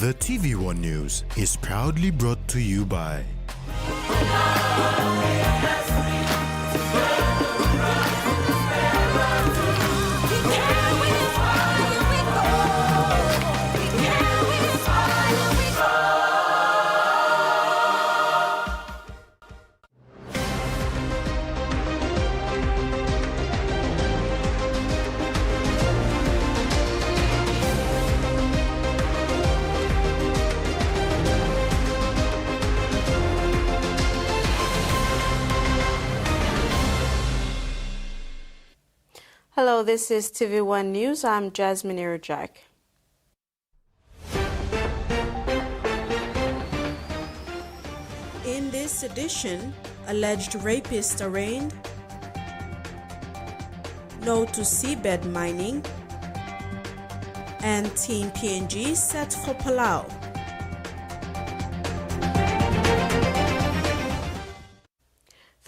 The TVWAN News is proudly brought to you by Hello, this is TVWAN News. I'm Jasmine Irajak. In this edition, alleged rapist arraigned, no to seabed mining, and Team PNG set for Palau.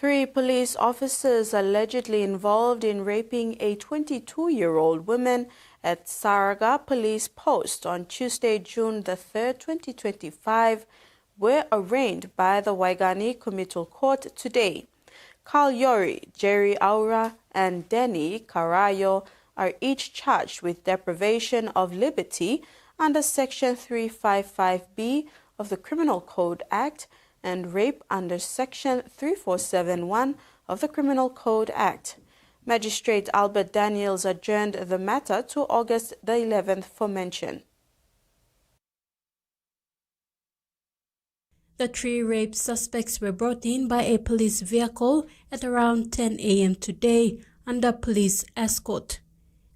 Three police officers allegedly involved in raping a 22-year-old woman at Saraga Police Post on Tuesday, June the 3rd, 2025, were arraigned by the Waigani Committal Court today. Carl Yori, Jerry Aura, and Denny Carayo are each charged with deprivation of liberty under Section 355B of the Criminal Code Act and rape under Section 3471 of the Criminal Code Act. Magistrate Albert Daniels adjourned the matter to August the 11th for mention. The three rape suspects were brought in by a police vehicle at around 10 a.m. today under police escort.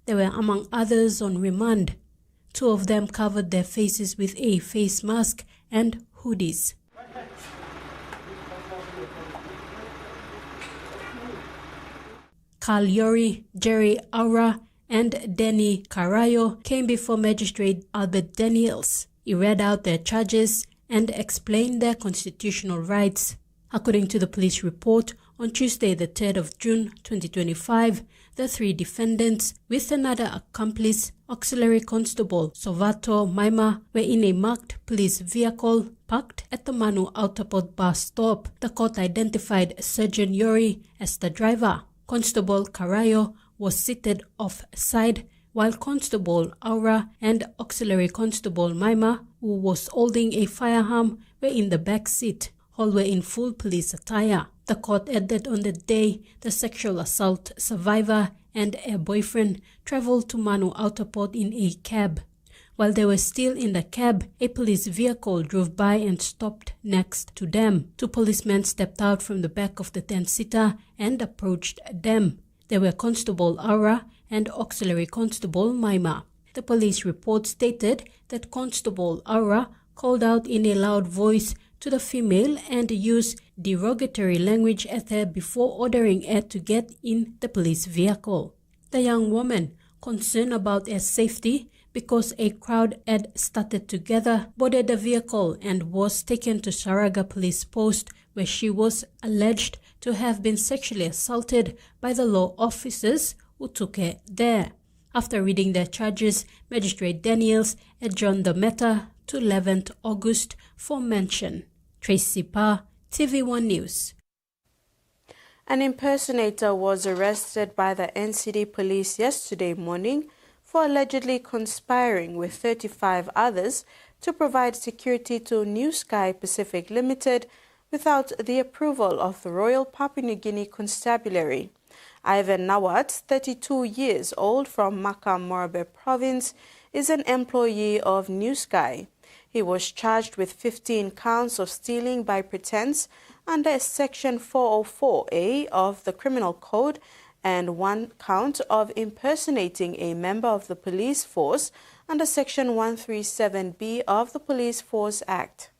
They were among others on remand. Two of them covered their faces with a face mask and hoodies. Carl Yori, Jerry Aura, and Denny Carayo came before Magistrate Albert Daniels. He read out their charges and explained their constitutional rights. According to the police report, on Tuesday, the 3rd of June 2025, the three defendants, with another accomplice, Auxiliary Constable Sovato Maima, were in a marked police vehicle parked at the Manu Autoport bus stop. The court identified Sergeant Yori as the driver. Constable Carayo was seated off-side, while Constable Aura and Auxiliary Constable Maima, who was holding a firearm, were in the back seat. All were in full police attire. The court added on the day the sexual assault survivor and her boyfriend traveled to Manu Autoport in a cab. While they were still in the cab, a police vehicle drove by and stopped next to them. Two policemen stepped out from the back of the 10-seater and approached them. They were Constable Aura and Auxiliary Constable Maima. The police report stated that Constable Aura called out in a loud voice to the female and used derogatory language at her before ordering her to get in the police vehicle. The young woman, concerned about her safety because a crowd had started together, boarded the vehicle and was taken to Saraga Police Post, where she was alleged to have been sexually assaulted by the law officers who took her there. After reading their charges, Magistrate Daniels adjourned the matter to 11th August for mention. Tracy Pa, TVWAN News. An impersonator was arrested by the NCD police yesterday morning for allegedly conspiring with 35 others to provide security to New Sky Pacific Limited without the approval of the Royal Papua New Guinea Constabulary. Ivan Nawat, 32 years old from Makam Morabe Province, is an employee of New Sky. He was charged with 15 counts of stealing by pretense under Section 404A of the Criminal Code and 1 count of impersonating a member of the police force under Section 137B of the Police Force Act.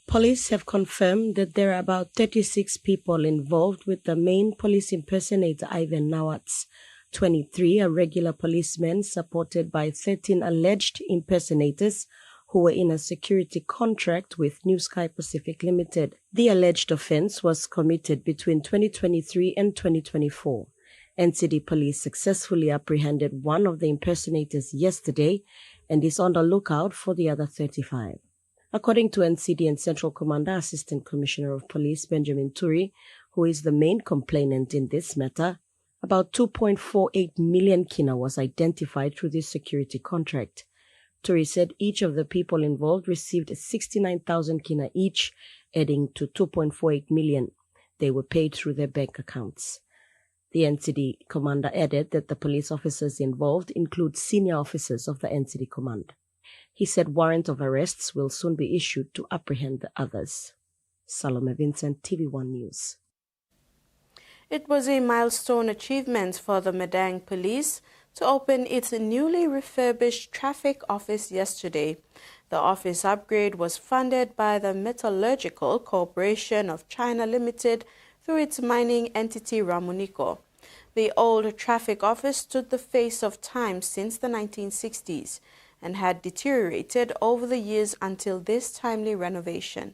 Police have confirmed that there are about 36 people involved with the main police impersonator Ivan Nawat. 23 are regular policemen supported by 13 alleged impersonators who were in a security contract with New Sky Pacific Limited. The alleged offense was committed between 2023 and 2024. NCD police successfully apprehended one of the impersonators yesterday and is on the lookout for the other 35. According to NCD and Central Commander Assistant Commissioner of Police Benjamin Turi, who is the main complainant in this matter, about 2.48 million kina was identified through this security contract. Turi said each of the people involved received 69,000 kina each, adding to 2.48 million. They were paid through their bank accounts. The NCD commander added that the police officers involved include senior officers of the NCD command. He said warrant of arrests will soon be issued to apprehend the others. Salome Vincent, TVWAN News. It was a milestone achievement for the Madang police to open its newly refurbished traffic office yesterday. The office upgrade was funded by the Metallurgical Corporation of China Limited through its mining entity Ramunico. The old traffic office stood the face of time since the 1960s and had deteriorated over the years until this timely renovation.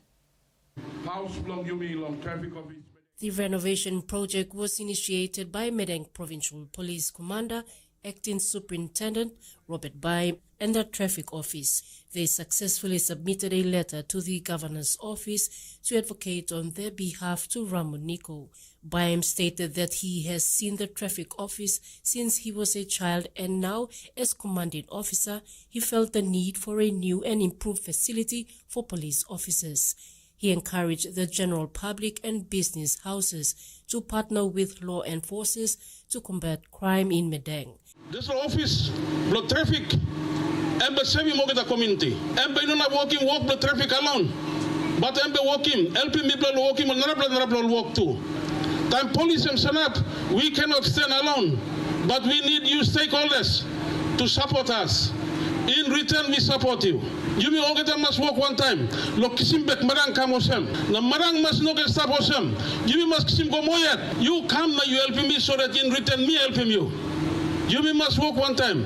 The renovation project was initiated by Madang Provincial Police Commander, Acting Superintendent Robert Baim, and the Traffic Office. They successfully submitted a letter to the Governor's Office to advocate on their behalf to Ramunico. Baim stated that he has seen the Traffic Office since he was a child, and now, as Commanding Officer, he felt the need for a new and improved facility for police officers. He encouraged the general public and business houses to partner with law enforcers to combat crime in Madang. This office, blood traffic, embassy the community. Embassy not walk the traffic alone. But embassy walking, helping people walking, and another walk too. Time police and up, we cannot stand alone. But we need you stakeholders to support us. In return, we support you. You may all must walk one time. Look, Simbek Madang come osem. Na Madang must not stop osem. You must sim go moyet. You come now, you helping me so that in return me helping you. You must walk one time.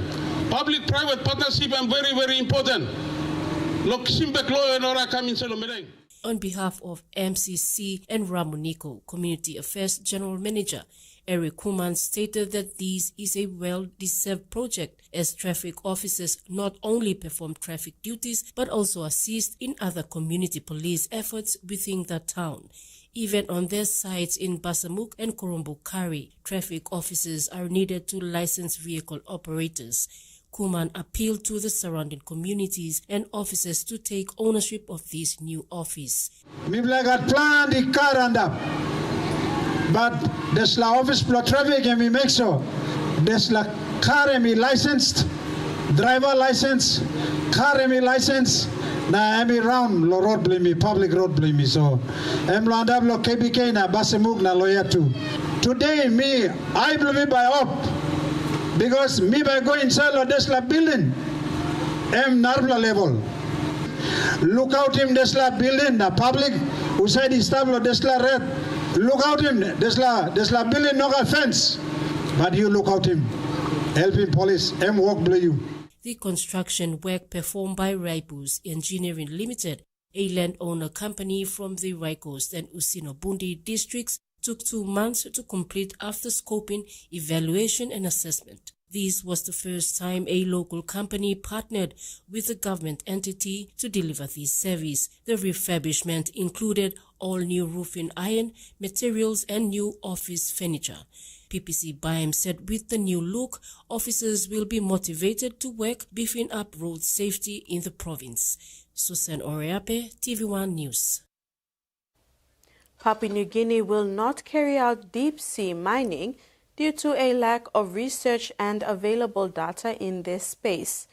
Public-private partnership is very, very important. Look, Simbek lawyer and ora come in Madang. On behalf of MCC and Ramunico Community Affairs General Manager, Eric Kuman stated that this is a well-deserved project as traffic officers not only perform traffic duties but also assist in other community police efforts within the town. Even on their sites in Basamuk and Korombukari, traffic officers are needed to license vehicle operators. Kuman appealed to the surrounding communities and officers to take ownership of this new office. Mibla got planned the car and up. But there's la office plot traffic and we make sure there's la car and we licensed, driver license, car and we license. Na I'm around lo road blame me, public road blame me. So I'm land up lo KBK na basemug na lawyer too. Today me, I believe by up because me by go inside lo there's la building. I'm narvla level. Look out him there's la building na public who said he stable lo there's la red. Look out him, there's la building no fence, but you look out him, helping police, work below you. The construction work performed by Raibus Engineering Limited, a landowner company from the Raikos and Usinobundi districts, took 2 months to complete after scoping, evaluation and assessment. This was the first time a local company partnered with a government entity to deliver this service. The refurbishment included all new roofing iron, materials and new office furniture. PPC Baim said with the new look, officers will be motivated to work beefing up road safety in the province. Susan Oreape, TVWAN News. Papua New Guinea will not carry out deep-sea mining due to a lack of research and available data in this space.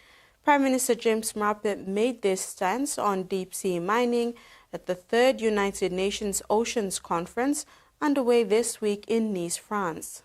Prime Minister James Marape made this stance on deep-sea mining at the 3rd United Nations Oceans Conference underway this week in Nice, France.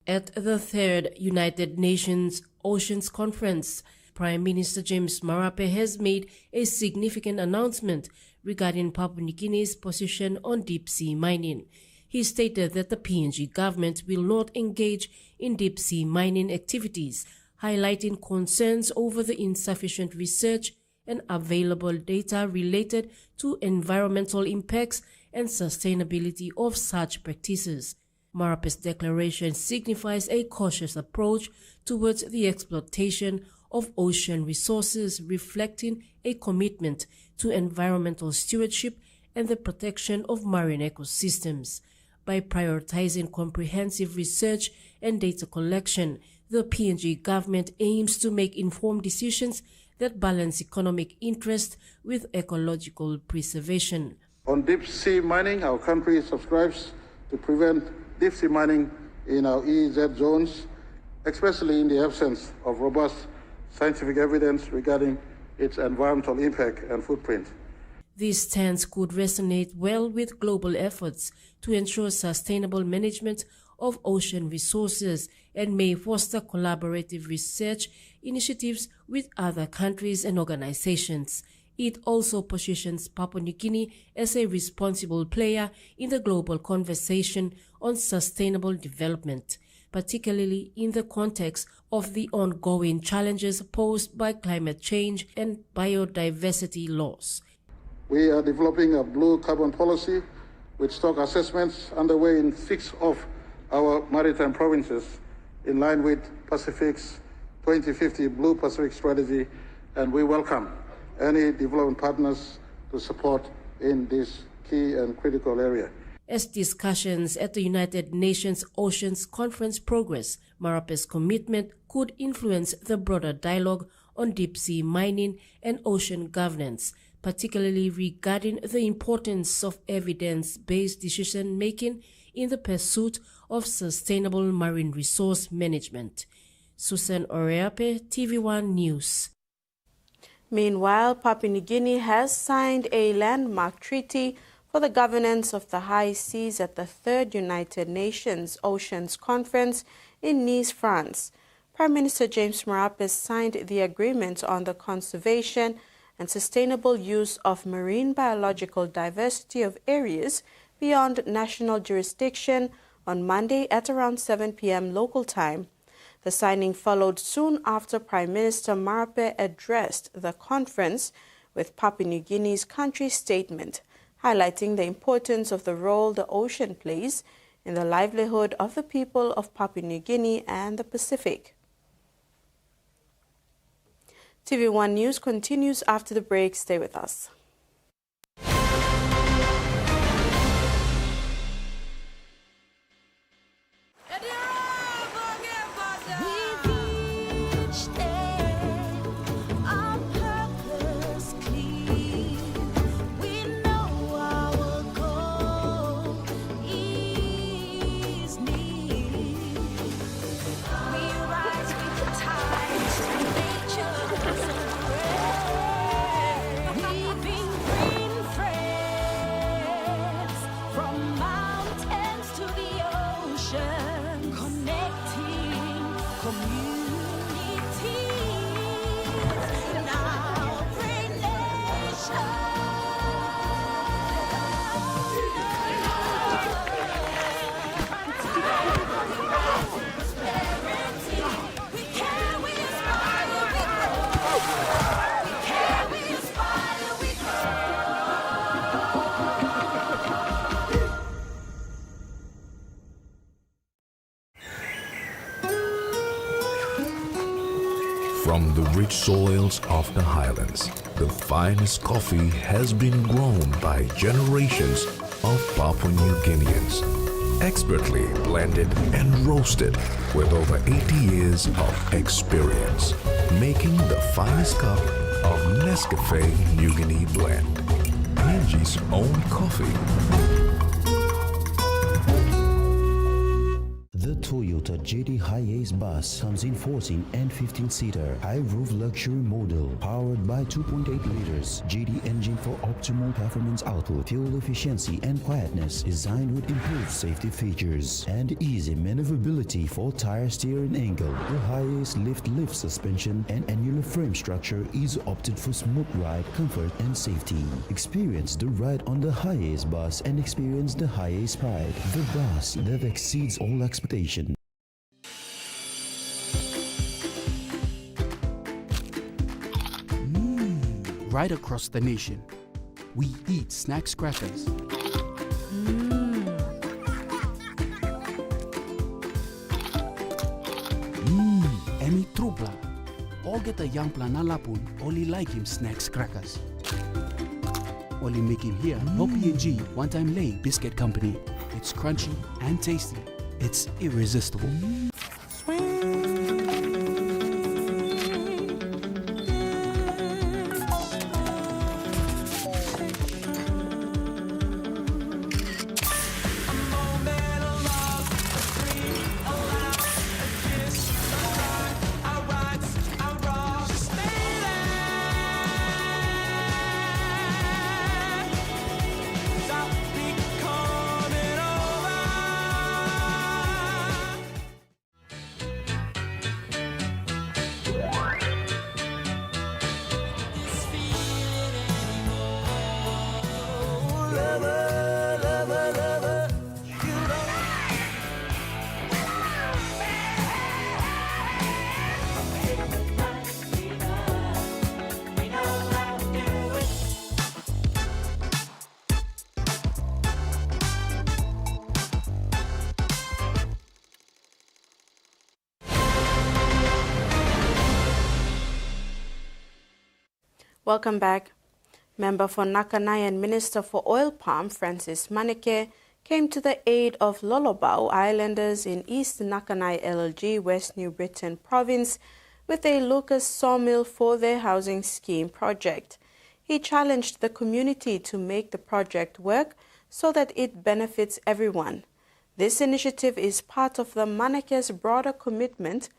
At the 3rd United Nations Oceans Conference, Prime Minister James Marape has made a significant announcement regarding Papua New Guinea's position on deep-sea mining. He stated that the PNG government will not engage in deep-sea mining activities, highlighting concerns over the insufficient research and available data related to environmental impacts and sustainability of such practices. Marape's declaration signifies a cautious approach towards the exploitation of ocean resources, reflecting a commitment to environmental stewardship and the protection of marine ecosystems. By prioritizing comprehensive research and data collection, the PNG government aims to make informed decisions that balance economic interest with ecological preservation. On deep-sea mining, our country subscribes to prevent deep-sea mining in our EEZ zones, especially in the absence of robust scientific evidence regarding its environmental impact and footprint. This stance could resonate well with global efforts to ensure sustainable management of ocean resources and may foster collaborative research initiatives with other countries and organizations. It also positions Papua New Guinea as a responsible player in the global conversation on sustainable development, particularly in the context of the ongoing challenges posed by climate change and biodiversity loss. We are developing a blue carbon policy with stock assessments underway in 6 of our maritime provinces in line with Pacific's 2050 Blue Pacific strategy, and we welcome any development partners to support in this key and critical area. As discussions at the United Nations Oceans Conference progress, Marape's commitment could influence the broader dialogue on deep-sea mining and ocean governance, particularly regarding the importance of evidence-based decision-making in the pursuit of sustainable marine resource management. Susan Oreape, TVWAN News. Meanwhile, Papua New Guinea has signed a landmark treaty for the governance of the high seas at the 3rd United Nations Oceans Conference in Nice, France. Prime Minister James Marape signed the agreement on the conservation and sustainable use of marine biological diversity of areas beyond national jurisdiction on Monday at around 7 p.m. local time. The signing followed soon after Prime Minister Marape addressed the conference with Papua New Guinea's country statement, highlighting the importance of the role the ocean plays in the livelihood of the people of Papua New Guinea and the Pacific. TV1 News continues after the break. Stay with us. From the rich soils of the highlands, the finest coffee has been grown by generations of Papua New Guineans, expertly blended and roasted with over 80 years of experience, making the finest cup of Nescafe New Guinea blend, PNG's own coffee. The Toyota JD Hi-Ace bus comes in 14 and 15-seater high-roof luxury model powered by 2.8 liters JD engine for optimal performance output, fuel efficiency and quietness, designed with improved safety features and easy maneuverability for tire steering angle. The Hi-Ace lift suspension and annular frame structure is opted for smooth ride, comfort and safety. Experience the ride on the Hi-Ace bus and experience the Hi-Ace pride, the bus that exceeds all expectations. Right across the nation, we eat snacks crackers get a young planalapun, only like him snacks crackers. Only make him here, no P&G, one-time lay biscuit company. It's crunchy and tasty. It's irresistible. Welcome back. Member for Nakanai and Minister for Oil Palm, Francis Maneke, came to the aid of Lolobau Islanders in East Nakanai LLG, West New Britain Province, with a Lucas Sawmill for their housing scheme project. He challenged the community to make the project work so that it benefits everyone. This initiative is part of Maneke's broader commitment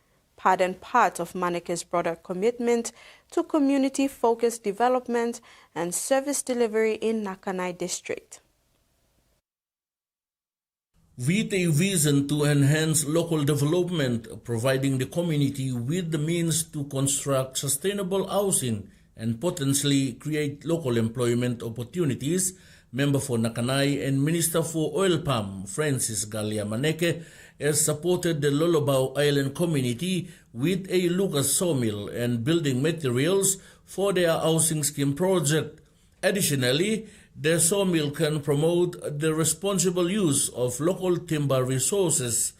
to community-focused development and service delivery in Nakanai District. With a vision to enhance local development, providing the community with the means to construct sustainable housing and potentially create local employment opportunities, Member for Nakanai and Minister for Oil Palm, Francis Galia Maneke, has supported the Lolobau Island community with a Lucas sawmill and building materials for their housing scheme project. Additionally, the sawmill can promote the responsible use of local timber resources.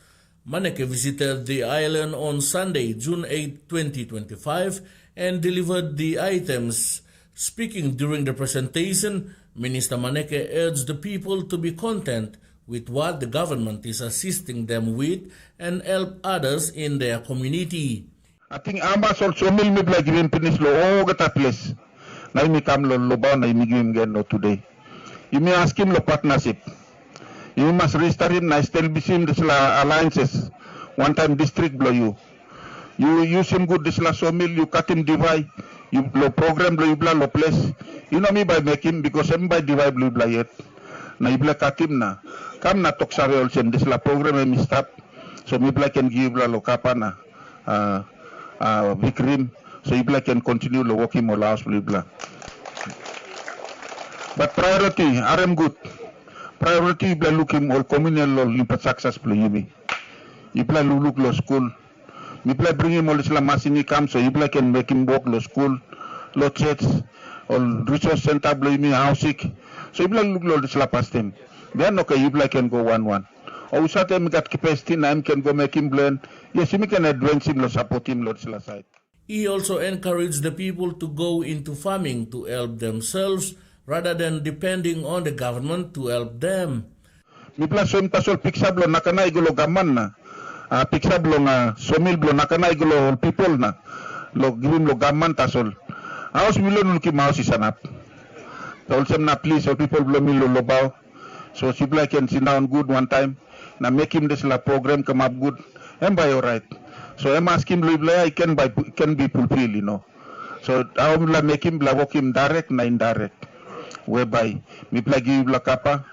Maneke visited the island on Sunday, June 8, 2025, and delivered the items. Speaking during the presentation, Minister Maneke urged the people to be content with what the government is assisting them with and help others in their community. I think Amba also mil mi bla given penis lo o gata place. Na mi kam lo ba na mi given gen no today. You may ask him lo partnership. You must restart him na still bisim this la alliances. One time district blow you. You use him good this la sawmill, you cut him divide. You lo program lo you bla lo place. You know me by make him because him by divide lo bla yet. Na ibla katim na kam na tok sare also this la program mi stop so mi bla can give la lo kapa na vikrim so ibla can continue lo working mo laos ibla. But priority RM good priority ibla looking all communal lo limpa successful yumi ibla look lo school mi bla bring him all isla masini kam so ibla can make him work lo school lo church all resource center bla yumi housing. So ibla look lo isla past him. Then okay, ibla can go 1-1. Or usate him got capacity, na him can go make him blend. Yes, him can advance him lo support him lo isla side. He also encouraged the people to go into farming to help themselves rather than depending on the government to help them. Ibla so imtasol piksab lo nakanay gulo gaman na. Piksab lo nga somil lo nakanay gulo people na. Lo givim lo gaman tasol. Aos milon ulki maos isanap. Also na please so people blow me Lolobau. So people can sit down good one time. Na make him this la program come up good. And by alright. So I'm asking him I can be fulfilled, you know. So I will make him work him direct na indirect. Whereby me play give la kapa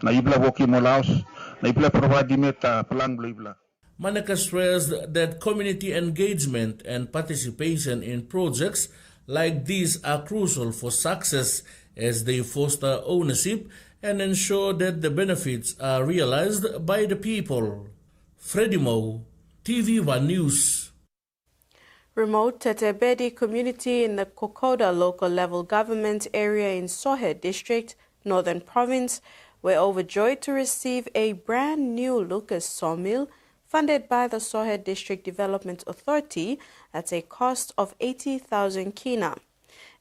na ibla work him all house na ibla provide him plan bla. Maneke stressed that community engagement and participation in projects like these are crucial for success as they foster ownership and ensure that the benefits are realized by the people. Freddie Moe, TVWAN News. Remote Tetebedi community in the Kokoda local level government area in Sohe District, Northern Province, were overjoyed to receive a brand new Lucas sawmill funded by the Sohe District Development Authority at a cost of 80,000 kina.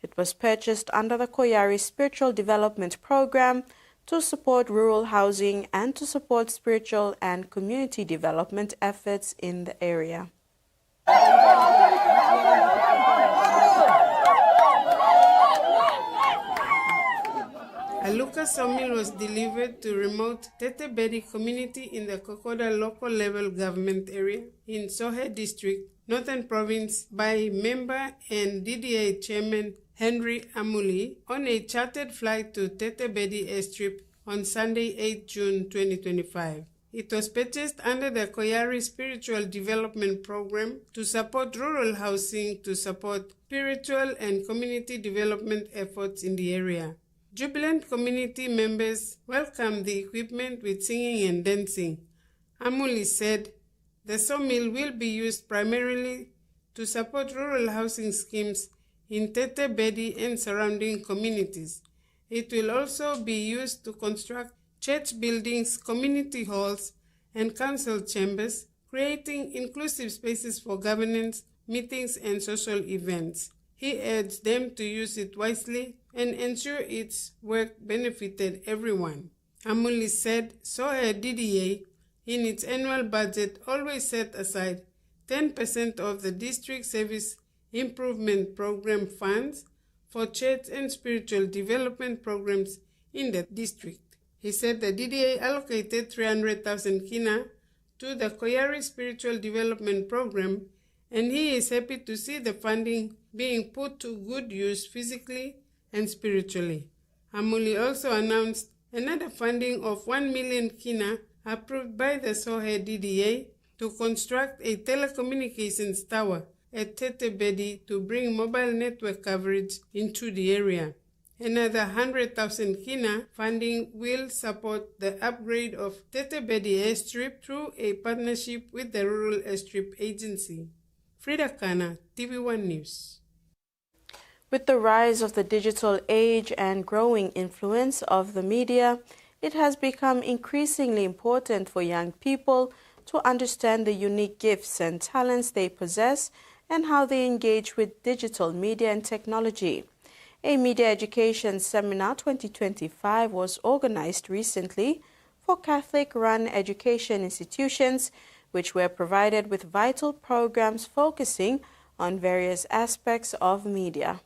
It was purchased under the Koyari Spiritual Development Program to support rural housing and to support spiritual and community development efforts in the area. A Lucas Sawmill was delivered to remote Tetebedi community in the Kokoda local level government area in Sohe district, Northern Province by member and DDA chairman Henry Amuli on a chartered flight to Tetebedi airstrip on Sunday 8 June 2025. It was purchased under the Koyari Spiritual Development Program to support rural housing to support spiritual and community development efforts in the area. Jubilant community members welcomed the equipment with singing and dancing. Amuli said the sawmill will be used primarily to support rural housing schemes in Tetebedi and surrounding communities. It will also be used to construct church buildings, community halls, and council chambers, creating inclusive spaces for governance, meetings, and social events. He urged them to use it wisely and ensure its work benefited everyone. Amuli said Sohe DDA, in its annual budget, always set aside 10% of the district service improvement program funds for church and spiritual development programs in the district. He said the DDA allocated 300,000 kina to the Koyari Spiritual Development Program, and he is happy to see the funding being put to good use physically and spiritually. Amuli also announced another funding of 1 million kina approved by the Sohe DDA to construct a telecommunications tower at Tetebedi to bring mobile network coverage into the area. Another 100,000 kina funding will support the upgrade of Tetebedi airstrip through a partnership with the Rural Airstrip Agency. Frida Kana, TVWAN News. With the rise of the digital age and growing influence of the media, it has become increasingly important for young people to understand the unique gifts and talents they possess and how they engage with digital media and technology. A Media Education Seminar 2025 was organized recently for Catholic-run education institutions, which were provided with vital programs focusing on various aspects of media.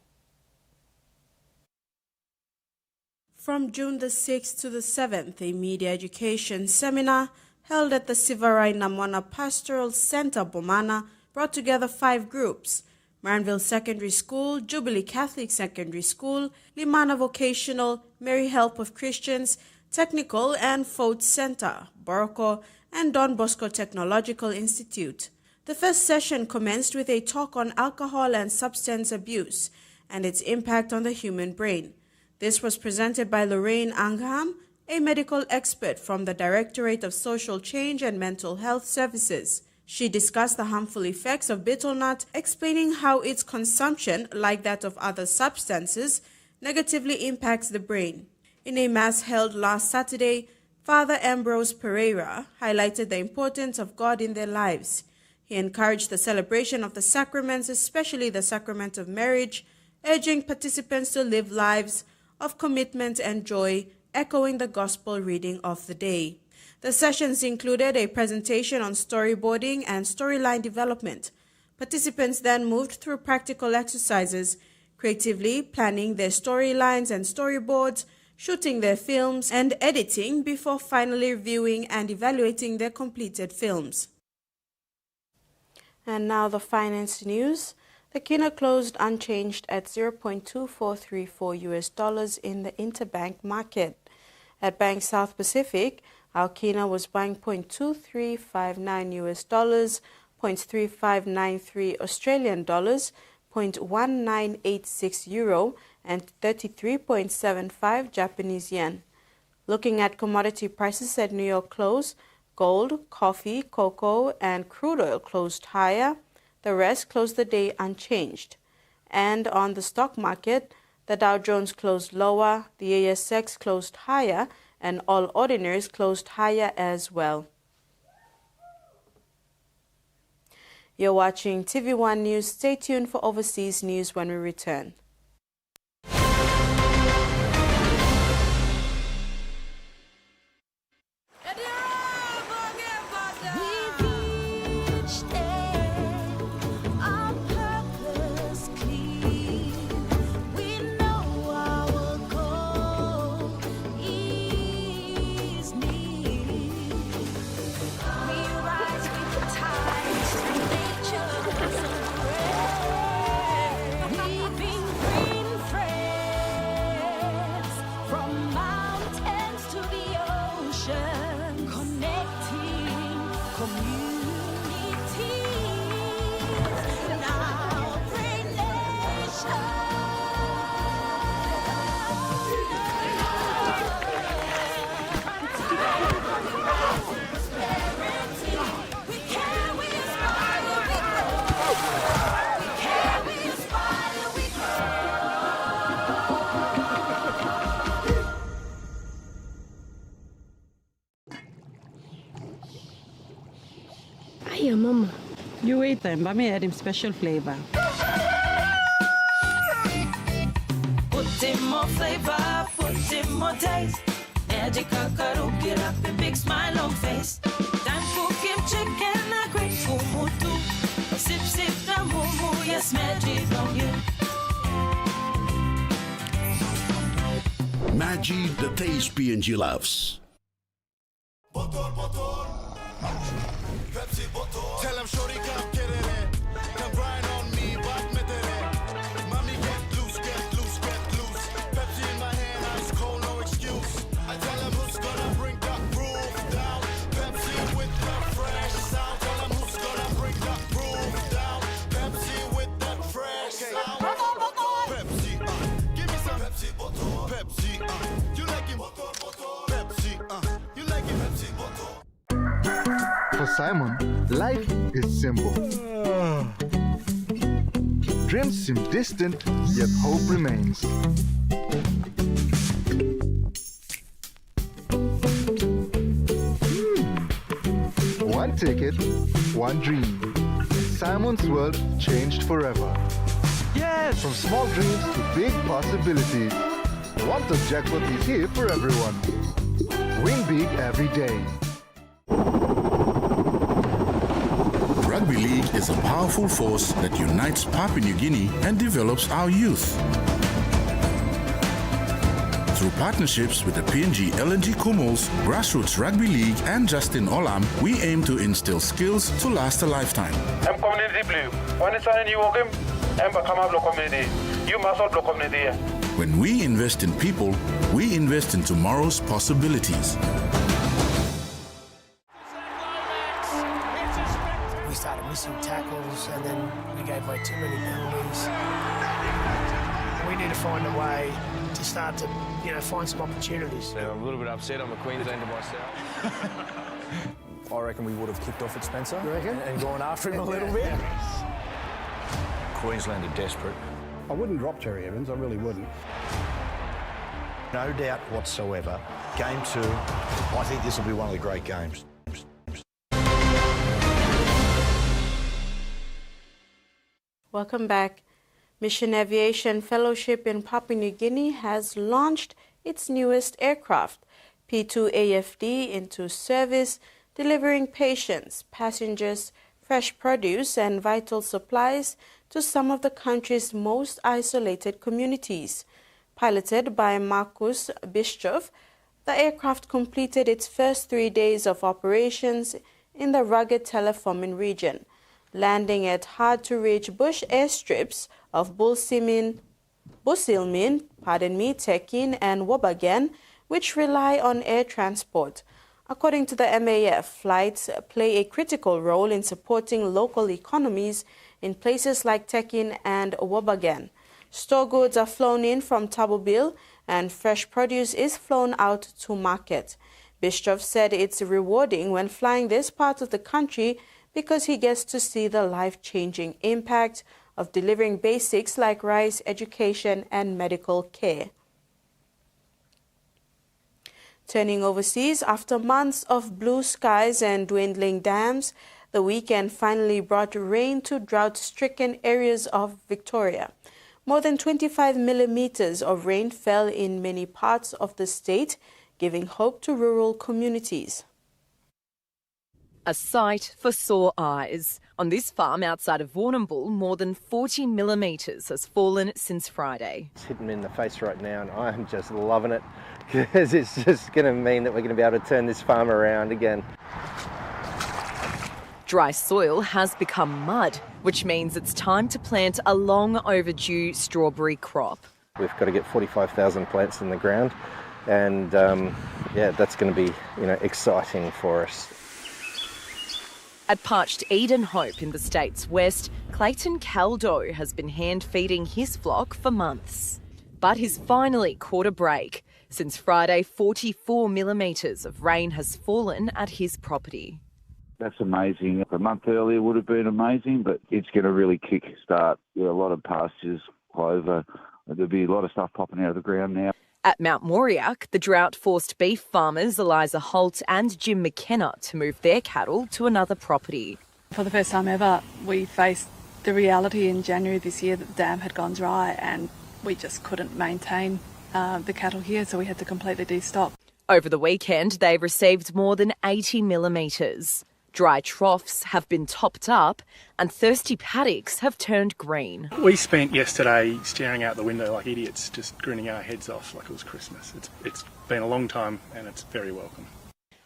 From June the 6th to the 7th, a Media Education Seminar held at the Sivarai Namona Pastoral Center, Bomana, brought together 5 groups: Maranville Secondary School, Jubilee Catholic Secondary School, Limana Vocational, Mary Help of Christians, Technical and Fort Center, Boroko, and Don Bosco Technological Institute. The first session commenced with a talk on alcohol and substance abuse and its impact on the human brain. This was presented by Lorraine Angham, a medical expert from the Directorate of Social Change and Mental Health Services. She discussed the harmful effects of betel nut, explaining how its consumption, like that of other substances, negatively impacts the brain. In a mass held last Saturday, Father Ambrose Pereira highlighted the importance of God in their lives. He encouraged the celebration of the sacraments, especially the sacrament of marriage, urging participants to live lives of commitment and joy, echoing the gospel reading of the day. The sessions included a presentation on storyboarding and storyline development. Participants then moved through practical exercises, creatively planning their storylines and storyboards, shooting their films, and editing before finally reviewing and evaluating their completed films. And now the finance news. The kina closed unchanged at $0.2434 in the interbank market. At Bank South Pacific, our kina was buying $0.2359, $0.3593 Australian dollars, $0.1986 euro, and 33.75 Japanese yen. Looking at commodity prices at New York close, gold, coffee, cocoa, and crude oil closed higher. The rest closed the day unchanged. And on the stock market, the Dow Jones closed lower, the ASX closed higher, and all ordinaries closed higher as well. You're watching TV1 News. Stay tuned for overseas news when we return. Hiya, Mama. You wait then, but me add him special flavor. Put in more flavor, put in more taste. Magic kakaru, get up a big smile on face. Time for Kim chicken, a great kumutu. Sip, sip, the mumu, yes, magic on you. Maggi, the taste P&G loves. Tell him shorty come get it in. Come grind on me, but met it in. Mommy get loose, get loose, get loose. Pepsi in my hand, ice cold, no excuse. I tell him who's gonna bring that roof down. Pepsi with the fresh sound. Tell him who's gonna bring that roof down. Pepsi with that fresh sound. Pepsi, give me some Pepsi bottle. Pepsi, you like it? Pepsi, you like it? Pepsi bottle. For Simon, life is simple. Dreams seem distant, yet hope remains. One ticket, one dream. Simon's world changed forever. Yes! From small dreams to big possibilities. One Top Jackpot is here for everyone. Win big every day. Rugby League is a powerful force that unites Papua New Guinea and develops our youth. Through partnerships with the PNG LNG Kumals, Grassroots Rugby League and Justin Olam, we aim to instill skills to last a lifetime. I'm community blue. When it's on you walk him, I'm become a community. You must all community. When we invest in people, we invest in tomorrow's possibilities. We started missing tackles and then we gave away too many penalties. We need to find a way to start to, find some opportunities. Now, I'm a little bit upset. I'm a Queenslander myself. I reckon we would have kicked off at Spencer and gone after him a little bit. Queensland are desperate. I wouldn't drop Terry Evans, I really wouldn't. No doubt whatsoever. Game 2, I think this will be one of the great games. Welcome back. Mission Aviation Fellowship in Papua New Guinea has launched its newest aircraft, P2AFD, into service, delivering patients, passengers, fresh produce and vital supplies to some of the country's most isolated communities. Piloted by Marcus Bischoff, the aircraft completed its first 3 days of operations in the rugged Telefomin region, landing at hard-to-reach bush airstrips of Busilmin, Tekin and Wobagan, which rely on air transport. According to the MAF, flights play a critical role in supporting local economies in places like Tekin and Wobagan. Store goods are flown in from Tabubil and fresh produce is flown out to market. Bischoff said it's rewarding when flying this part of the country because he gets to see the life-changing impact of delivering basics like rice, education and medical care. Turning overseas, after months of blue skies and dwindling dams, The weekend finally brought rain to drought-stricken areas of Victoria. More than 25 millimeters of rain fell in many parts of the state, giving hope to rural communities. A sight for sore eyes. On this farm outside of Warrnambool, more than 40 millimetres has fallen since Friday. It's hitting me in the face right now and I am just loving it because it's just going to mean that we're going to be able to turn this farm around again. Dry soil has become mud, which means it's time to plant a long overdue strawberry crop. We've got to get 45,000 plants in the ground and yeah, that's going to be, exciting for us. At parched Eden Hope in the state's west, Clayton Caldo has been hand-feeding his flock for months. But he's finally caught a break. Since Friday, 44 millimetres of rain has fallen at his property. That's amazing. A month earlier would have been amazing, but it's going to really kick-start. A lot of pastures, clover. There'll be a lot of stuff popping out of the ground now. At Mount Moriac, the drought forced beef farmers Eliza Holt and Jim McKenna to move their cattle to another property. For the first time ever, we faced the reality in January this year that the dam had gone dry and we just couldn't maintain the cattle here, so we had to completely de-stock. Over the weekend, they received more than 80 millimetres. Dry troughs have been topped up and thirsty paddocks have turned green. We spent yesterday staring out the window like idiots, just grinning our heads off like it was Christmas. It's been a long time and it's very welcome.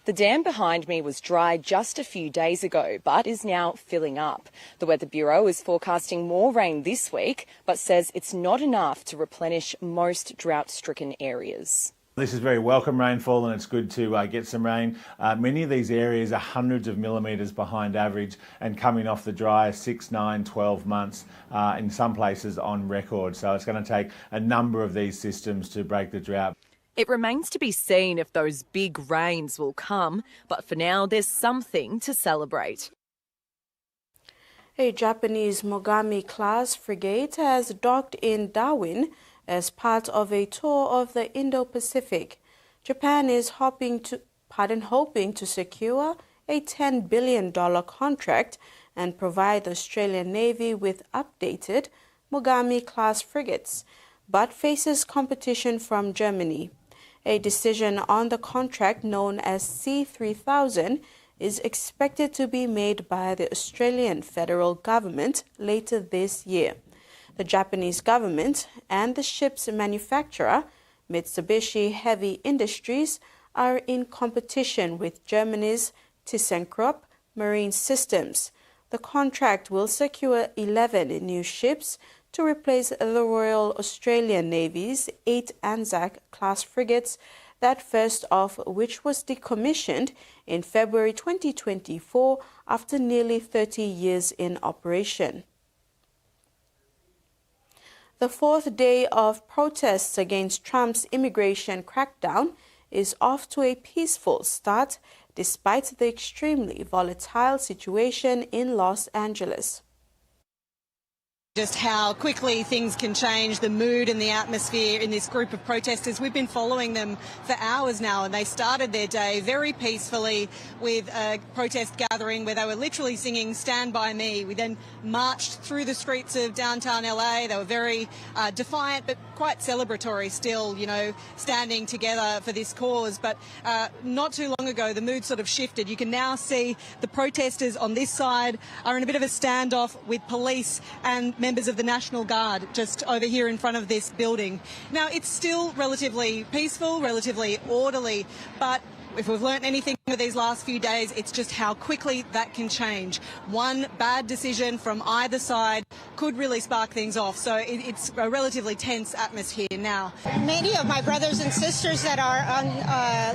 The dam behind me was dry just a few days ago, but is now filling up. The Weather Bureau is forecasting more rain this week, but says it's not enough to replenish most drought-stricken areas. This is very welcome rainfall and it's good to get some rain. Many of these areas are hundreds of millimetres behind average and coming off the driest 6, 9, 12 months in some places on record. So it's going to take a number of these systems to break the drought. It remains to be seen if those big rains will come, but for now there's something to celebrate. A Japanese Mogami-class frigate has docked in Darwin as part of a tour of the Indo-Pacific. Japan is hoping to secure a $10 billion contract and provide the Australian Navy with updated Mogami-class frigates, but faces competition from Germany. A decision on the contract, known as C3000, is expected to be made by the Australian federal government later this year. The Japanese government and the ship's manufacturer, Mitsubishi Heavy Industries, are in competition with Germany's ThyssenKrupp Marine Systems. The contract will secure 11 new ships to replace the Royal Australian Navy's 8 Anzac-class frigates, that first of which was decommissioned in February 2024 after nearly 30 years in operation. The fourth day of protests against Trump's immigration crackdown is off to a peaceful start despite the extremely volatile situation in Los Angeles. Just how quickly things can change, the mood and the atmosphere in this group of protesters. We've been following them for hours now, and they started their day very peacefully with a protest gathering where they were literally singing "Stand By Me." We then marched through the streets of downtown LA. They were very defiant but quite celebratory still, standing together for this cause. But not too long ago, the mood sort of shifted. You can now see the protesters on this side are in a bit of a standoff with police and members of the National Guard just over here in front of this building. Now, it's still relatively peaceful, relatively orderly, but if we've learnt anything over these last few days, it's just how quickly that can change. One bad decision from either side could really spark things off. So it's a relatively tense atmosphere now. Many of my brothers and sisters that are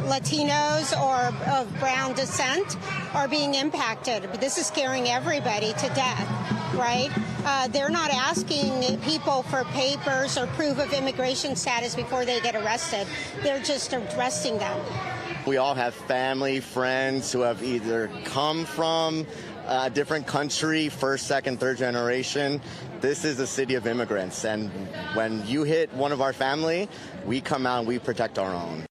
Latinos or of brown descent are being impacted. This is scaring everybody to death, right? They're not asking people for papers or proof of immigration status before they get arrested. They're just arresting them. We all have family, friends who have either come from a different country, first, second, third generation. This is a city of immigrants, and when you hit one of our family, we come out and we protect our own.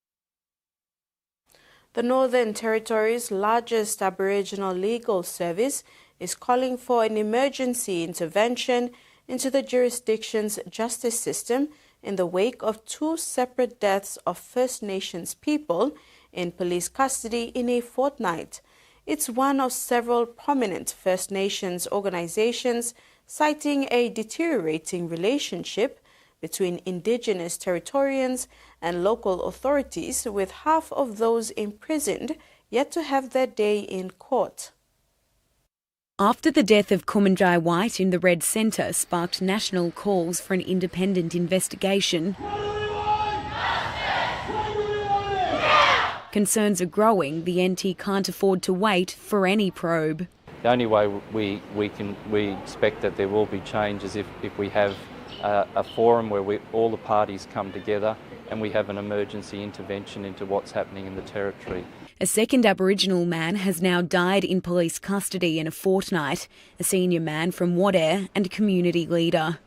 The Northern Territory's largest Aboriginal legal service is calling for an emergency intervention into the jurisdiction's justice system in the wake of 2 separate deaths of First Nations people in police custody in a fortnight. It's one of several prominent First Nations organizations citing a deteriorating relationship between indigenous Territorians and local authorities, with half of those imprisoned yet to have their day in court. After the death of Kumandrai White in the Red Centre sparked national calls for an independent investigation, concerns are growing the NT can't afford to wait for any probe. The only way we expect that there will be change is if we have a forum where all the parties come together and we have an emergency intervention into what's happening in the Territory. A second Aboriginal man has now died in police custody in a fortnight, a senior man from Wadair and a community leader.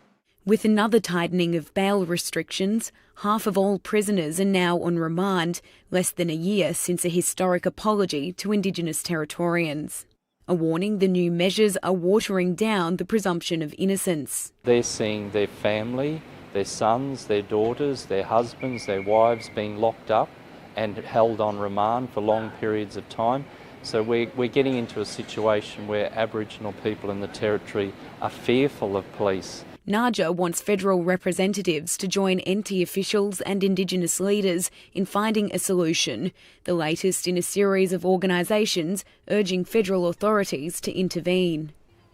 With another tightening of bail restrictions, half of all prisoners are now on remand, less than a year since a historic apology to Indigenous Territorians. A warning the new measures are watering down the presumption of innocence. They're seeing their family, their sons, their daughters, their husbands, their wives being locked up and held on remand for long periods of time. So we're getting into a situation where Aboriginal people in the Territory are fearful of police. Naja wants federal representatives to join NT officials and Indigenous leaders in finding a solution, the latest in a series of organisations urging federal authorities to intervene.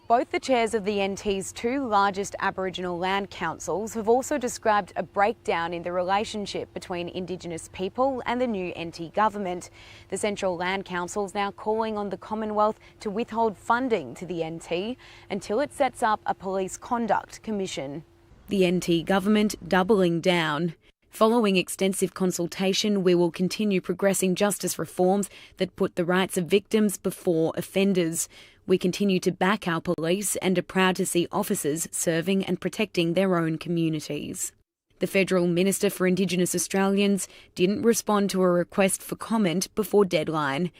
Both the chairs of the NT's 2 largest Aboriginal land councils have also described a breakdown in the relationship between Indigenous people and the new NT government. The Central Land Council is now calling on the Commonwealth to withhold funding to the NT until it sets up a police conduct commission. The NT government doubling down. Following extensive consultation, we will continue progressing justice reforms that put the rights of victims before offenders. We continue to back our police and are proud to see officers serving and protecting their own communities. The Federal Minister for Indigenous Australians didn't respond to a request for comment before deadline.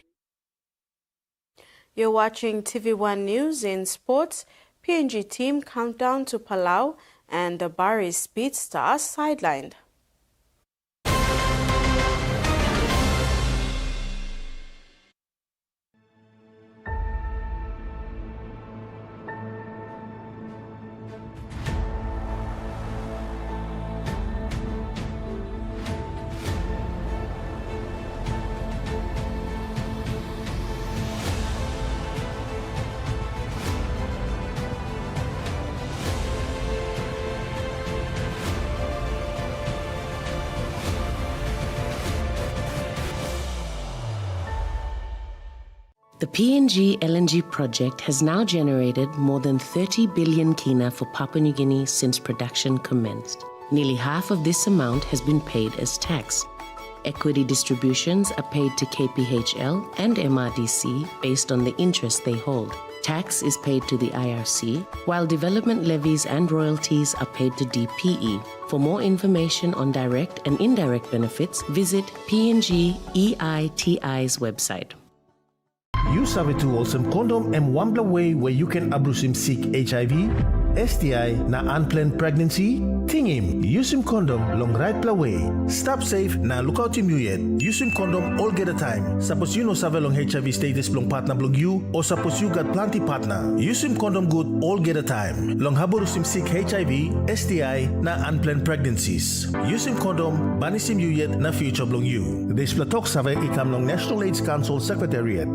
You're watching TV1 News. In sports. PNG team countdown to Palau and Dabaris Speed Stars sidelined. The PNG LNG project has now generated more than 30 billion kina for Papua New Guinea since production commenced. Nearly half of this amount has been paid as tax. Equity distributions are paid to KPHL and MRDC based on the interest they hold. Tax is paid to the IRC, while development levies and royalties are paid to DPE. For more information on direct and indirect benefits, visit PNG EITI's website. Use Savetu Olsem condom and one way where you can abrusim seek HIV, STI na unplanned pregnancy. Tingim, use him condom long right way. Stop safe na look out him you yet. Use him condom all get a time. Suppose you know save long HIV status long partner blog you or suppose you got plenty partner. Use him condom good all get a time. Long haburusim seek HIV, STI na unplanned pregnancies. Use him condom banisim you yet na future blog you. This platok save ikam long National AIDS Council Secretariat.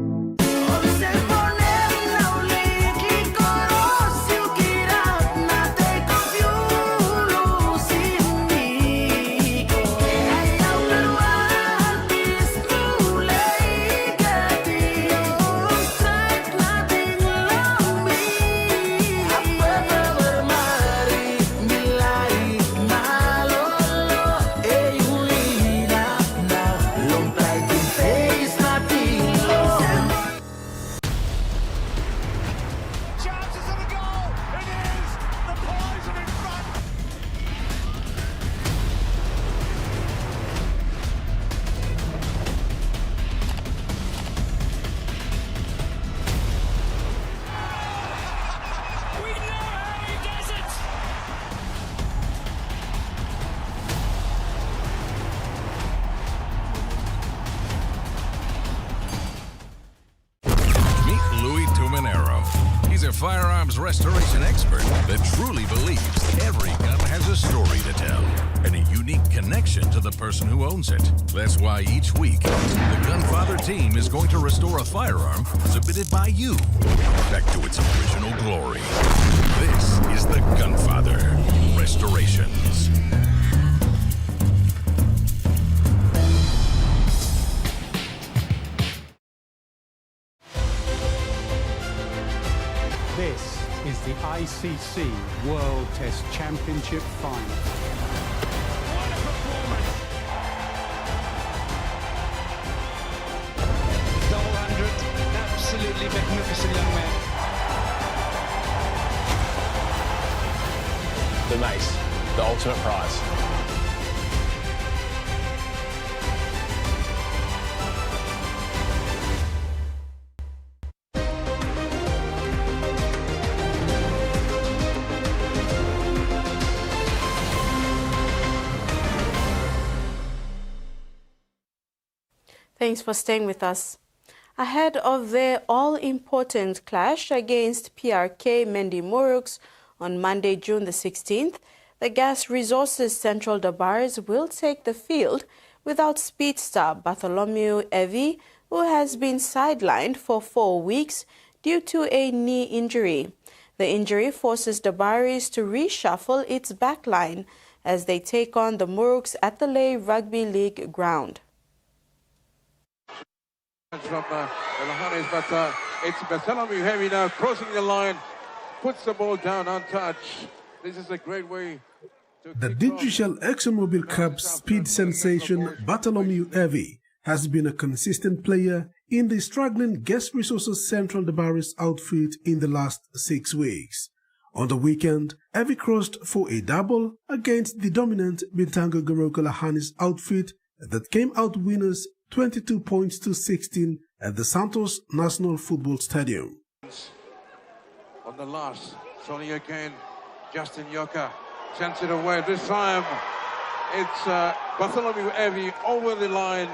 firearms restoration expert that truly believes every gun has a story to tell and a unique connection to the person who owns it. That's why each week, the Gunfather team is going to restore a firearm submitted by you back to its original glory. This is the Gunfather Restorations. This is the ICC World Test Championship Final. What a performance! Double 100, absolutely magnificent young man. The mace, the ultimate prize. Thanks for staying with us. Ahead of their all-important clash against PRK Mendi Muruks on Monday, June the 16th, the Gas Resources Central Dabaris will take the field without speedster Bartholomew Evi, who has been sidelined for 4 weeks due to a knee injury. The injury forces Dabaris to reshuffle its backline as they take on the Muruks at the Lay Rugby League ground. From the Lahanes, but it's Bartholomew Heavy now crossing the line, puts the ball down untouched. This is a great way to... The digital ExxonMobil Cup speed sensation Bartholomew Heavy has been a consistent player in the struggling Gas Resources Central Dabaris outfit in the last 6 weeks. On the weekend, Heavy crossed for a double against the dominant Bintango Goroka Lahanes outfit that came out winners 22 points to 16 at the Santos National Football Stadium. On the last, Sonny again, Justin Yoka sends it away. This time, it's Bartholomew Evi over the line.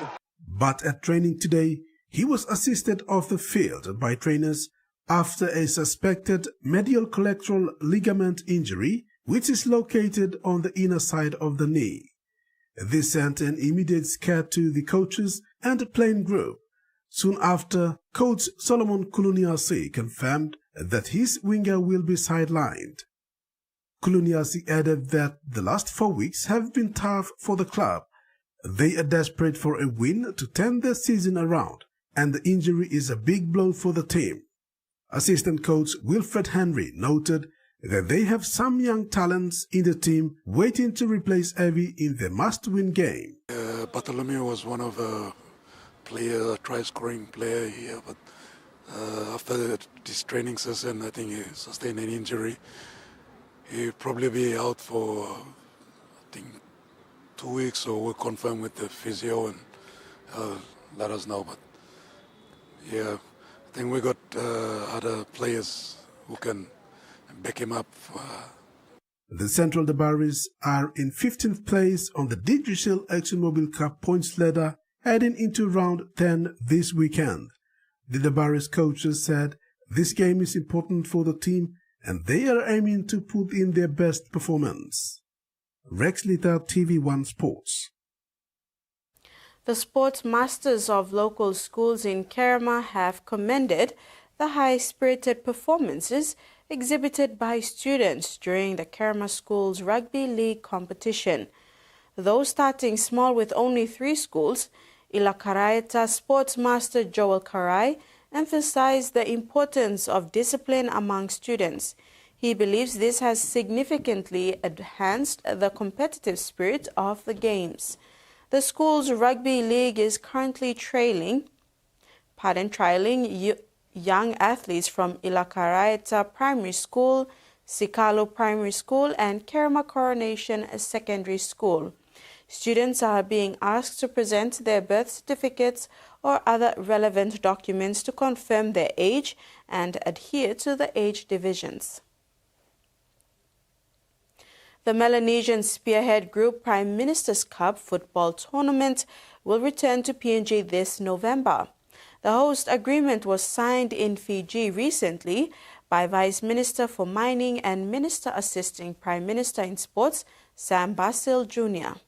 But at training today, he was assisted off the field by trainers after a suspected medial collateral ligament injury, which is located on the inner side of the knee. This sent an immediate scare to the coaches and the playing group. Soon after, coach Solomon Kuluniasi confirmed that his winger will be sidelined. Kuluniasi added that the last 4 weeks have been tough for the club. They are desperate for a win to turn their season around, and the injury is a big blow for the team. Assistant coach Wilfred Henry noted that they have some young talents in the team waiting to replace Evie in the must-win game. Bartholomew was one of the players, try-scoring player here, but after this training session, I think he sustained an injury. He'll probably be out for, I think, 2 weeks, so we'll confirm with the physio and let us know. But yeah, I think we got other players who can back him up. The Central Dabaris are in 15th place on the digital ExxonMobil Cup points ladder heading into round 10 this weekend. The Dabaris coaches said this game is important for the team and they are aiming to put in their best performance. Rex Lita, TV1 Sports. The sports masters of local schools in Kerema have commended the high-spirited performances exhibited by students during the Kerema Schools Rugby League competition. Though starting small with only 3 schools, Ilakaraita Sports Master Joel Karai emphasized the importance of discipline among students. He believes this has significantly enhanced the competitive spirit of the games. The school's rugby league is currently trialing young athletes from Ilakaraita Primary School, Sikalo Primary School, and Kerema Coronation Secondary School. Students are being asked to present their birth certificates or other relevant documents to confirm their age and adhere to the age divisions. The Melanesian Spearhead Group Prime Minister's Cup football tournament will return to PNG this November. The host agreement was signed in Fiji recently by Vice Minister for Mining and Minister Assisting Prime Minister in Sports, Sam Basil Jr.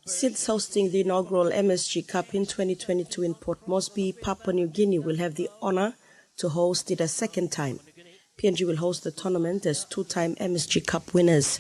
Since hosting the inaugural MSG Cup in 2022 in Port Moresby, Papua New Guinea will have the honour to host it a second time. PNG will host the tournament as two-time MSG Cup winners.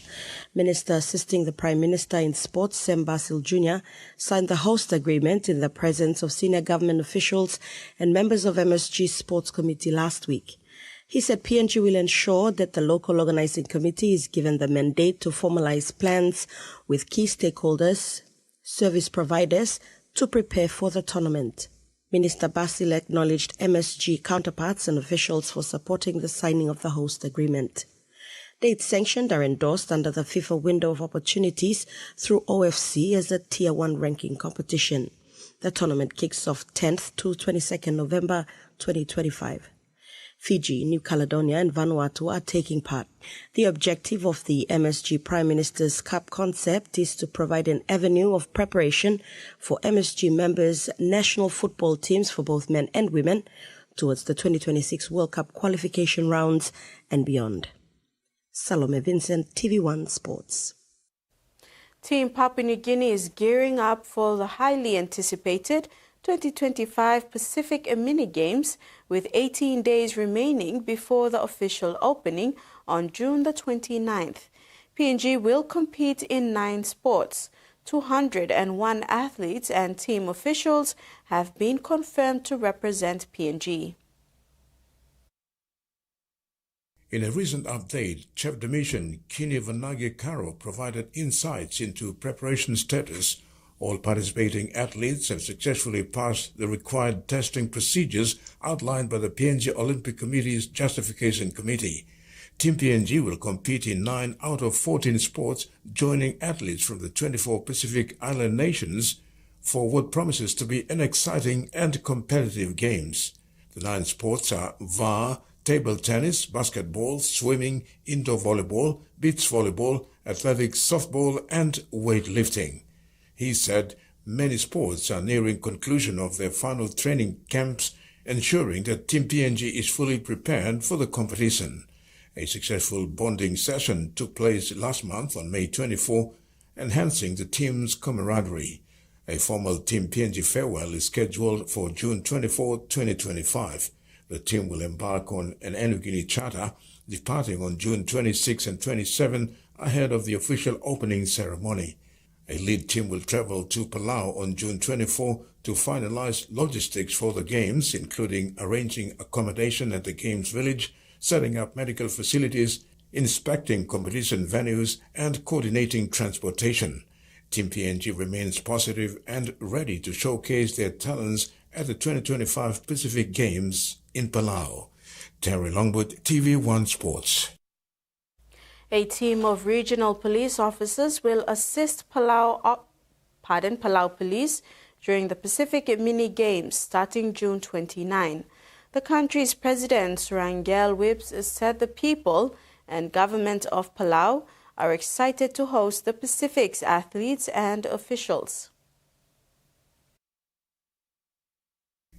Minister assisting the Prime Minister in Sports, Sam Basil Jr., signed the host agreement in the presence of senior government officials and members of MSG Sports Committee last week. He said PNG will ensure that the local organising committee is given the mandate to formalise plans with key stakeholders, service providers, to prepare for the tournament. Minister Basil acknowledged MSG counterparts and officials for supporting the signing of the host agreement. Dates sanctioned are endorsed under the FIFA window of opportunities through OFC as a Tier 1 ranking competition. The tournament kicks off 10th to 22nd November 2025. Fiji, New Caledonia and Vanuatu are taking part. The objective of the MSG Prime Minister's Cup concept is to provide an avenue of preparation for MSG members' national football teams for both men and women towards the 2026 World Cup qualification rounds and beyond. Salome Vincent, TV1 Sports. Team Papua New Guinea is gearing up for the highly anticipated 2025 Pacific Mini Games with 18 days remaining before the official opening on June the 29th. PNG will compete in 9 sports. 201 athletes and team officials have been confirmed to represent PNG. In a recent update, Chef de Mission Kini Vanagi Karo provided insights into preparation status. All participating athletes have successfully passed the required testing procedures outlined by the PNG Olympic Committee's Justification Committee. Team PNG will compete in 9 out of 14 sports, joining athletes from the 24 Pacific Island nations for what promises to be an exciting and competitive games. The 9 sports are VAR, table tennis, basketball, swimming, indoor volleyball, beach volleyball, athletics, softball, and weightlifting. He said many sports are nearing conclusion of their final training camps, ensuring that Team PNG is fully prepared for the competition. A successful bonding session took place last month on May 24, enhancing the team's camaraderie. A formal Team PNG farewell is scheduled for June 24, 2025. The team will embark on an New Guinea charter, departing on June 26 and 27 ahead of the official opening ceremony. A lead team will travel to Palau on June 24 to finalize logistics for the Games, including arranging accommodation at the Games Village, setting up medical facilities, inspecting competition venues, and coordinating transportation. Team PNG remains positive and ready to showcase their talents at the 2025 Pacific Games in Palau. Terry Longwood, TV1 Sports. A team of regional police officers will assist Palau Police during the Pacific Mini Games starting June 29. The country's president, Surangel Whips, said the people and government of Palau are excited to host the Pacific's athletes and officials.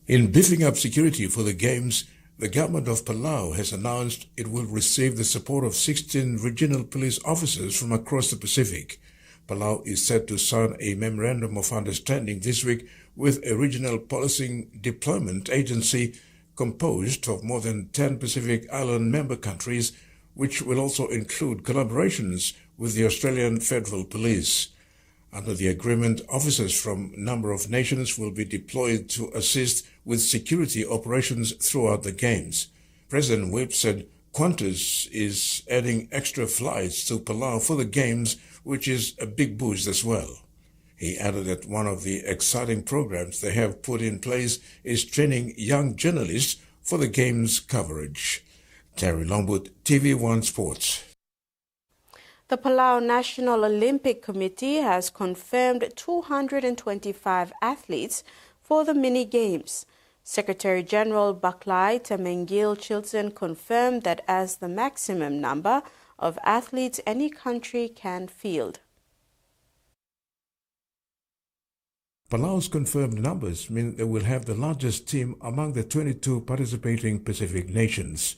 In beefing up security for the Games, the government of Palau has announced it will receive the support of 16 regional police officers from across the Pacific. Palau is set to sign a memorandum of understanding this week with a regional policing deployment agency composed of more than 10 Pacific Island member countries, which will also include collaborations with the Australian Federal Police. Under the agreement, officers from a number of nations will be deployed to assist with security operations throughout the Games. President Whip said Qantas is adding extra flights to Palau for the Games, which is a big boost as well. He added that one of the exciting programs they have put in place is training young journalists for the Games coverage. Terry Longwood, TV1 Sports. The Palau National Olympic Committee has confirmed 225 athletes for the mini games. Secretary General Baklai Temengil Chilton confirmed that as the maximum number of athletes any country can field. Palau's confirmed numbers mean they will have the largest team among the 22 participating Pacific nations.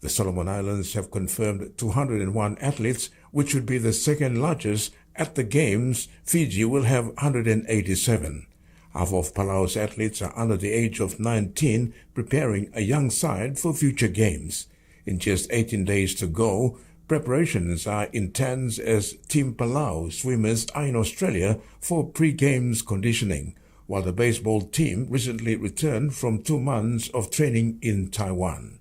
The Solomon Islands have confirmed 201 athletes, which would be the second largest. At the Games, Fiji will have 187. Half of Palau's athletes are under the age of 19, preparing a young side for future games. In just 18 days to go, preparations are intense as Team Palau swimmers are in Australia for pre-games conditioning, while the baseball team recently returned from 2 months of training in Taiwan.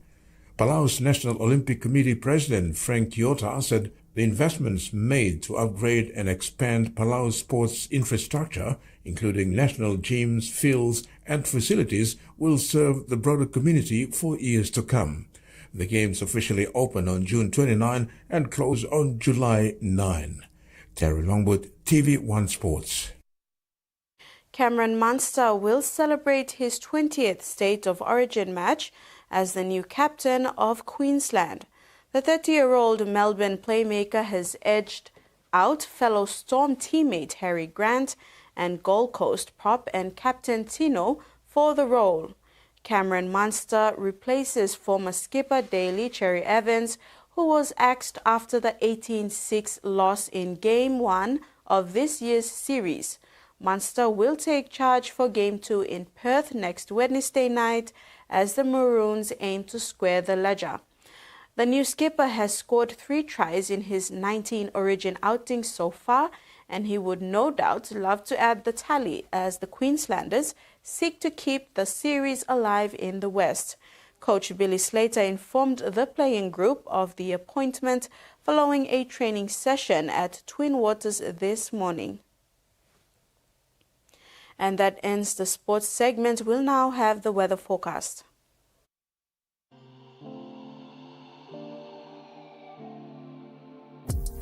Palau's National Olympic Committee President Frank Kiota said the investments made to upgrade and expand Palau's sports infrastructure, including national gyms, fields, and facilities, will serve the broader community for years to come. The Games officially open on June 29 and close on July 9. Terry Longwood, TVWAN Sports. Cameron Munster will celebrate his 20th State of Origin match as the new captain of Queensland. The 30-year-old Melbourne playmaker has edged out fellow Storm teammate Harry Grant and Gold Coast prop and captain Tino for the role. Cameron Munster replaces former skipper Daly Cherry Evans, who was axed after the 18-6 loss in Game 1 of this year's series. Munster will take charge for Game 2 in Perth next Wednesday night as the Maroons aim to square the ledger. The new skipper has scored 3 tries in his 19 Origin outings so far, and he would no doubt love to add the tally as the Queenslanders seek to keep the series alive in the West. Coach Billy Slater informed the playing group of the appointment following a training session at Twin Waters this morning. And that ends the sports segment. We'll now have the weather forecast.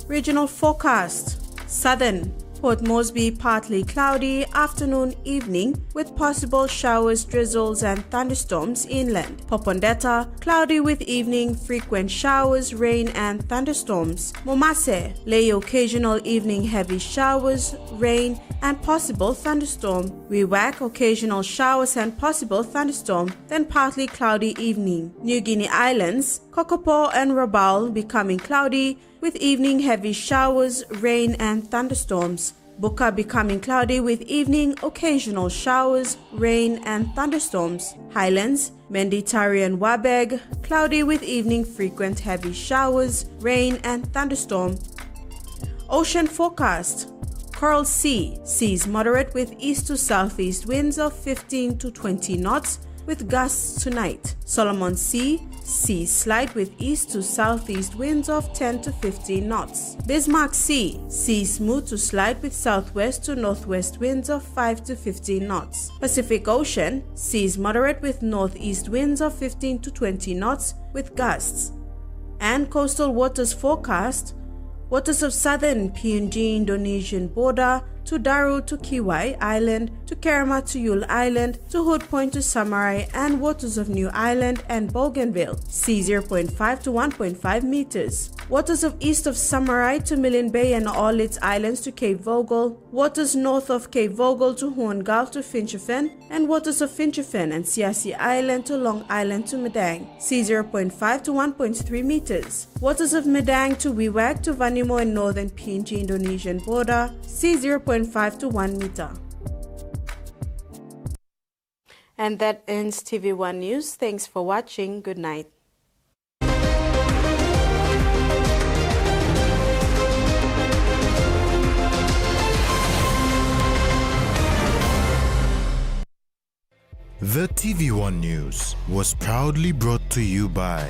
Regional forecast. Southern. Port Moresby partly cloudy, afternoon, evening, with possible showers, drizzles and thunderstorms inland. Popondetta, cloudy with evening, frequent showers, rain and thunderstorms. Momase, lay occasional evening heavy showers, rain and possible thunderstorm. Wewak, occasional showers and possible thunderstorm, then partly cloudy evening. New Guinea Islands, Kokopo and Rabaul becoming cloudy, with evening heavy showers, rain and thunderstorms. Buka becoming cloudy with evening occasional showers, rain and thunderstorms. Highlands, Mendi, Tari and Wabeg, cloudy with evening frequent heavy showers, rain and thunderstorm. Ocean forecast. Coral Sea, seas moderate with east to southeast winds of 15 to 20 knots with gusts tonight. Solomon Sea, seas slight with east to southeast winds of 10 to 15 knots. Bismarck Sea, seas smooth to slight with southwest to northwest winds of 5 to 15 knots. Pacific Ocean, seas moderate with northeast winds of 15 to 20 knots with gusts. And coastal waters forecast. Waters of southern PNG Indonesian border to Daru to Kiwai Island, to Kerama to Yule Island, to Hood Point to Samarai, and waters of New Island and Bougainville, sea 0.5 to 1.5 meters. Waters of east of Samarai to Millen Bay and all its islands to Cape Vogel, waters north of Cape Vogel to Horn Gulf to Finchefin, and waters of Finchefin and Siasi Island to Long Island to Madang, sea 0.5 to 1.3 meters. Waters of Madang to Wewak to Vanimo and northern PNG Indonesian border, sea 0.5 to 1 meter. And that ends TV1 News. Thanks for watching. Good night. The TV1 News was proudly brought to you by